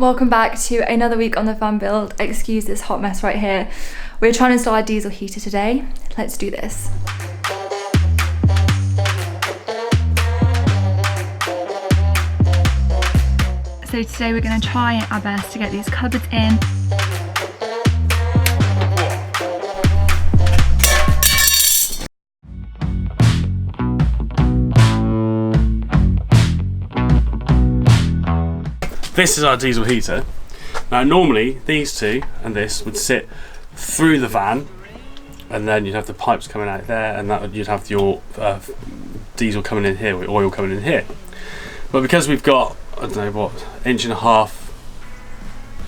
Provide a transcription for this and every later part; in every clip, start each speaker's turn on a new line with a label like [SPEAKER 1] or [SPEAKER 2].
[SPEAKER 1] Welcome back to another week on the fan build. Excuse this hot mess right here. We're trying to install our diesel heater today. Let's do this. So today we're going to try our best to get these cupboards in.
[SPEAKER 2] This is our diesel heater. Now normally these two and this would sit through the van, and then you'd have the pipes coming out there, and that you'd have your diesel coming in here, with oil coming in here. But because we've got, I don't know what, inch and a half,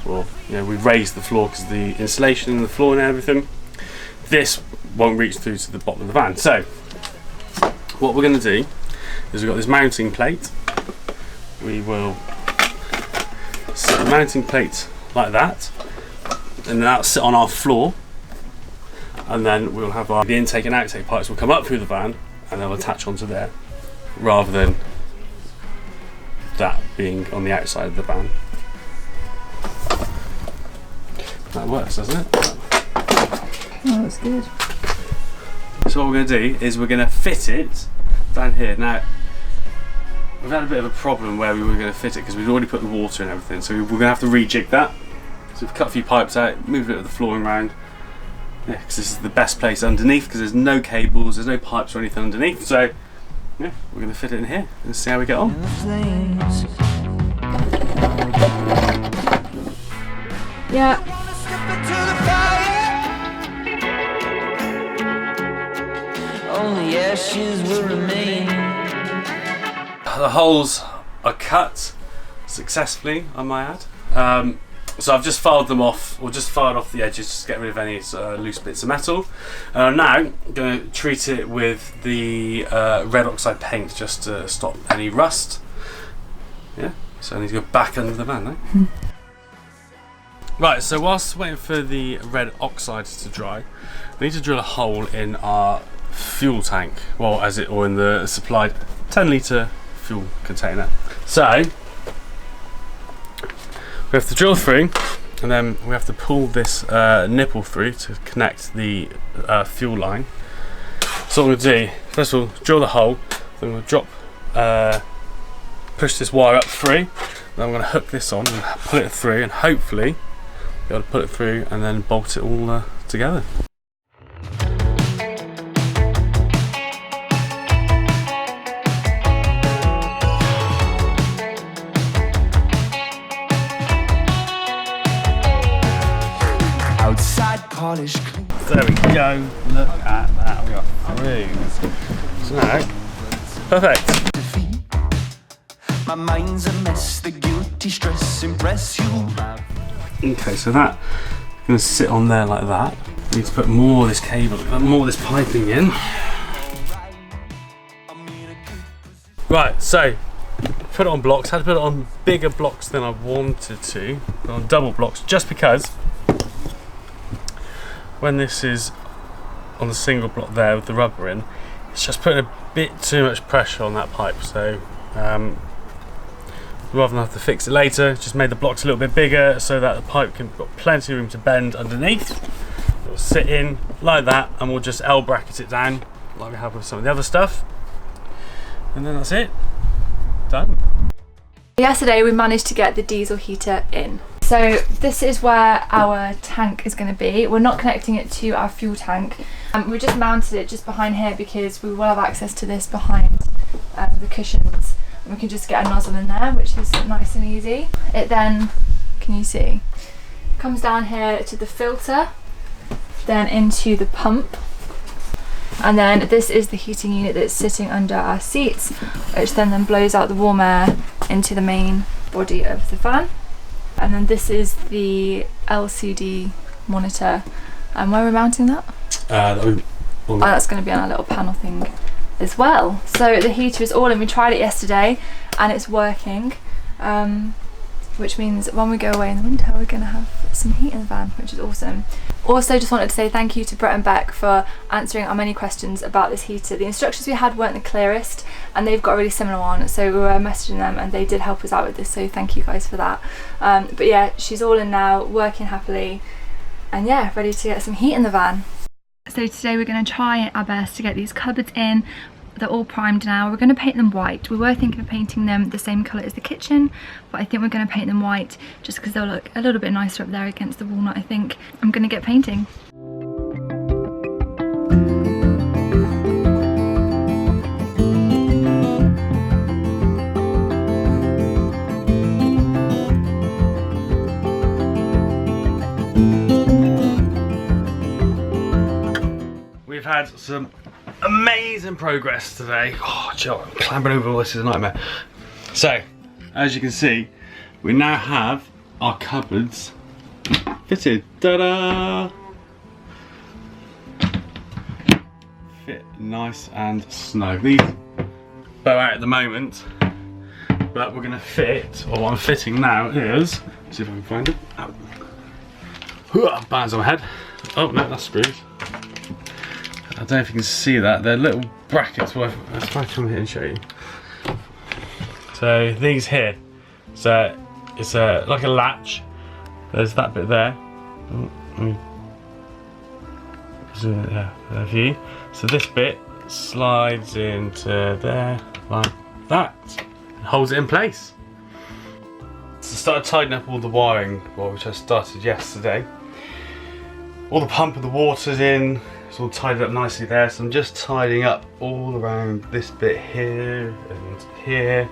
[SPEAKER 2] or we've raised the floor because of the insulation in the floor and everything, this won't reach through to the bottom of the van. So what we're going to do is we've got this mounting plate. We will set the mounting plate like that, and then that'll sit on our floor, and then we'll have the intake and outtake pipes will come up through the van and they'll attach onto there, rather than that being on the outside of the van. That works, doesn't it?
[SPEAKER 1] Oh, that's good.
[SPEAKER 2] So what we're going to do is we're going to fit it down here. Now, we've had a bit of a problem where we were going to fit it because we'd already put the water and everything, so we're going to have to rejig that. So we've cut a few pipes out, moved a bit of the flooring around. Yeah, because this is the best place underneath because there's no cables, there's no pipes or anything underneath. So yeah, we're going to fit it in here and see how we get on.
[SPEAKER 1] Yeah.
[SPEAKER 3] Only ashes will remain.
[SPEAKER 2] The holes are cut successfully, I might add. So I've just filed them off, or just filed off the edges just to get rid of any loose bits of metal. Now I'm going to treat it with the red oxide paint just to stop any rust. Yeah, so I need to go back under the van now. Right, so whilst waiting for the red oxide to dry, we need to drill a hole in our fuel tank, or in the supplied 10 litre fuel container. So we have to drill through, and then we have to pull this nipple through to connect the fuel line. So what I'm going to do, first of all, drill the hole, then I'm going to push this wire up through, then I'm going to hook this on and pull it through, and hopefully be able to pull it through and then bolt it all together. There we go, look at that, we are through. So now, perfect.
[SPEAKER 3] My mind's a mess, the guilty stress impress you.
[SPEAKER 2] Okay, so that's going to sit on there like that. We need to put more of this cable, more of this piping in. Right, so put it on blocks. Had to put it on bigger blocks than I wanted to, but on double blocks, just because when this is on the single block there with the rubber in, it's just putting a bit too much pressure on that pipe. So rather than have to fix it later, just made the blocks a little bit bigger so that the pipe can got plenty of room to bend underneath. It'll sit in like that, and we'll just L bracket it down like we have with some of the other stuff, and then that's it, done.
[SPEAKER 1] Yesterday we managed to get the diesel heater in. So this is where our tank is going to be. We're not connecting it to our fuel tank. We just mounted it just behind here because we will have access to this behind the cushions. And we can just get a nozzle in there, which is nice and easy. It then, can you see, comes down here to the filter, then into the pump. And then this is the heating unit that's sitting under our seats, which then blows out the warm air into the main body of the fan. And then this is the LCD monitor. And where we're mounting that? That's going to be on our little panel thing as well. So the heater is all in. We tried it yesterday and it's working. We're which means when we go away in the winter we're going to have some heat in the van, which is awesome. Also just wanted to say thank you to Brett and Beck for answering our many questions about this heater. The instructions we had weren't the clearest and they've got a really similar one, so we were messaging them and they did help us out with this, so thank you guys for that. But yeah, she's all in now, working happily, and yeah, ready to get some heat in the van. So today we're going to try our best to get these cupboards in. They're all primed now. We're going to paint them white. We were thinking of painting them the same colour as the kitchen, but I think we're going to paint them white just because they'll look a little bit nicer up there against the walnut, I think. I'm going to get painting.
[SPEAKER 2] We've had some amazing progress today. Oh, Joe, clambering over all this is a nightmare. So, as you can see, we now have our cupboards fitted. Ta-da! Fit nice and snug. These bow out at the moment, but we're going to fit, or what I'm fitting now is, see if I can find it. Oh. Bands on my head. Oh no, that's screws. I don't know if you can see that. They're little brackets. Well, let's try to come here and show you. So these here. So it's like a latch. There's that bit there. Yeah, there for you. So this bit slides into there like that and holds it in place. So I started tidying up all the wiring, which I started yesterday. All the pump of the water's in. It's all tidied up nicely there, so I'm just tidying up all around this bit here and here.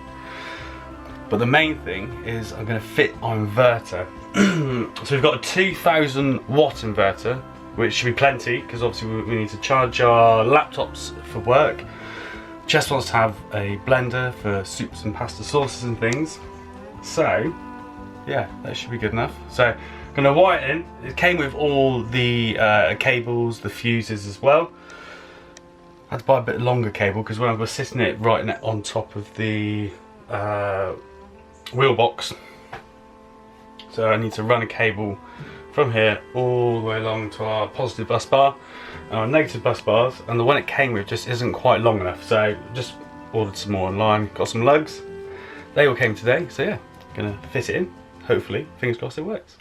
[SPEAKER 2] But the main thing is I'm going to fit our inverter. So we've got a 2000 watt inverter, which should be plenty because obviously we need to charge our laptops for work. Chess wants to have a blender for soups and pasta sauces and things. So yeah, that should be good enough. So I'm going to wire it in. It came with all the cables, the fuses as well. I had to buy a bit longer cable because when I was sitting it right on top of the wheel box, so I need to run a cable from here all the way along to our positive bus bar and our negative bus bars, and the one it came with just isn't quite long enough, so just ordered some more online, got some lugs. They all came today, so yeah, gonna fit it in. Hopefully, fingers crossed it works.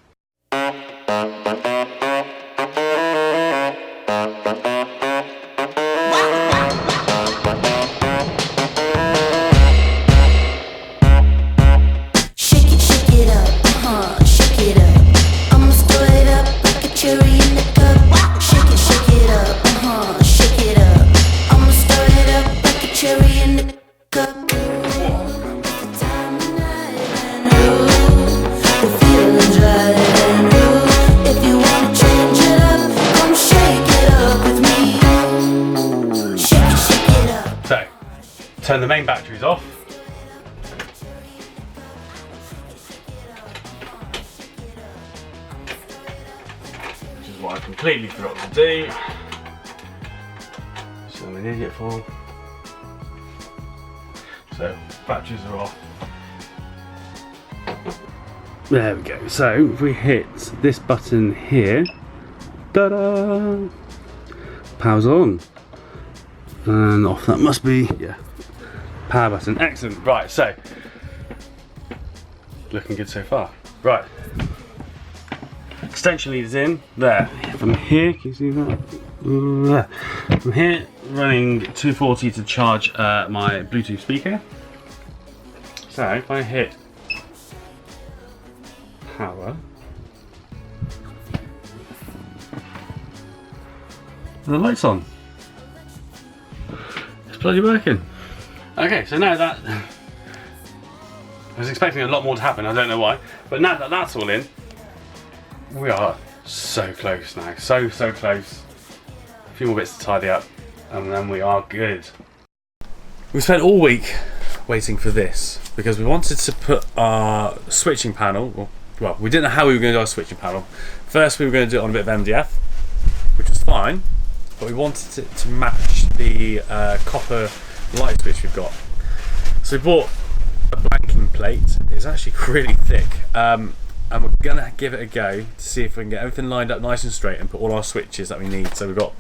[SPEAKER 2] Turn the main batteries off. Which is what I completely forgot to do. So I'm an idiot for. So batteries are off. There we go. So if we hit this button here, ta-da! Power's on. And off that must be, yeah. Power button, excellent. Right, so looking good so far. Right, extension lead is in there. From here, can you see that? From here, running 240 to charge my Bluetooth speaker. So if I hit power, and the light's on. It's bloody working. Okay, so now that, I was expecting a lot more to happen, I don't know why, but now that that's all in, we are so close now, so close. A few more bits to tidy up, and then we are good. We spent all week waiting for this, because we wanted to put our switching panel, well, we didn't know how we were going to do our switching panel. First we were going to do it on a bit of MDF, which was fine, but we wanted it to match the copper light switch we've got. So we bought a blank backing plate is actually really thick, and we're gonna give it a go to see if we can get everything lined up nice and straight and put all our switches that we need. So we've got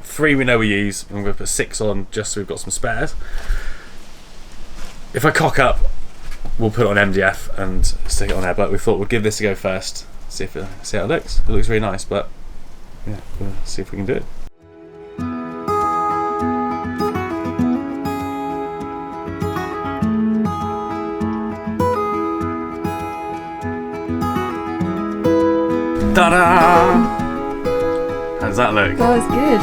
[SPEAKER 2] 3 we know we use, and we're going to put 6 on just so we've got some spares. If I cock up, we'll put it on MDF and stick it on there, but we thought we'd give this a go first, see how it looks. It looks really nice, but yeah, we'll see if we can do it. Ta-da! How does that look?
[SPEAKER 1] That was good.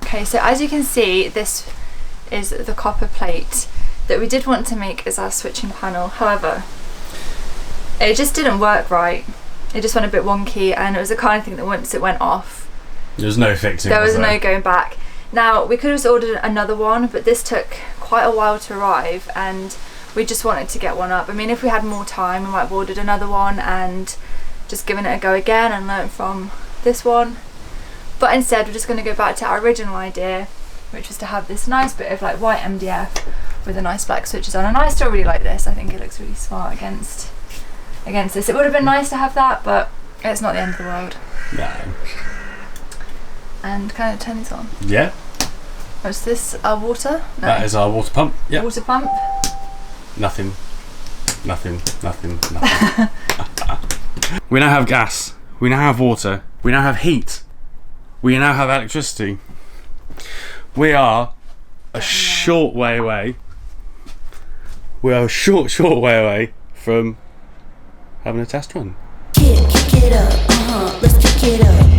[SPEAKER 1] Okay, so as you can see, this is the copper plate that we did want to make as our switching panel. However, it just didn't work right. It just went a bit wonky, and it was the kind of thing that once it went off,
[SPEAKER 2] There's no fixing.
[SPEAKER 1] there was no going back. Now, we could have just ordered another one, but this took quite a while to arrive, and we just wanted to get one up. I mean, if we had more time, we might have ordered another one and just given it a go again and learnt from this one. But instead, we're just going to go back to our original idea, which was to have this nice bit of like white MDF with a nice black switches on. And I still really like this. I think it looks really smart against this. It would have been nice to have that, but it's not the end of the world.
[SPEAKER 2] No.
[SPEAKER 1] And kind of turn this on.
[SPEAKER 2] Yeah.
[SPEAKER 1] Was this our water? No.
[SPEAKER 2] That is our water pump. Yeah.
[SPEAKER 1] Water pump.
[SPEAKER 2] Nothing. We now have gas. We now have water. We now have heat. We now have electricity. We are a short way away. We are a short way away from having a test run.
[SPEAKER 4] Kick it up, let's kick it up.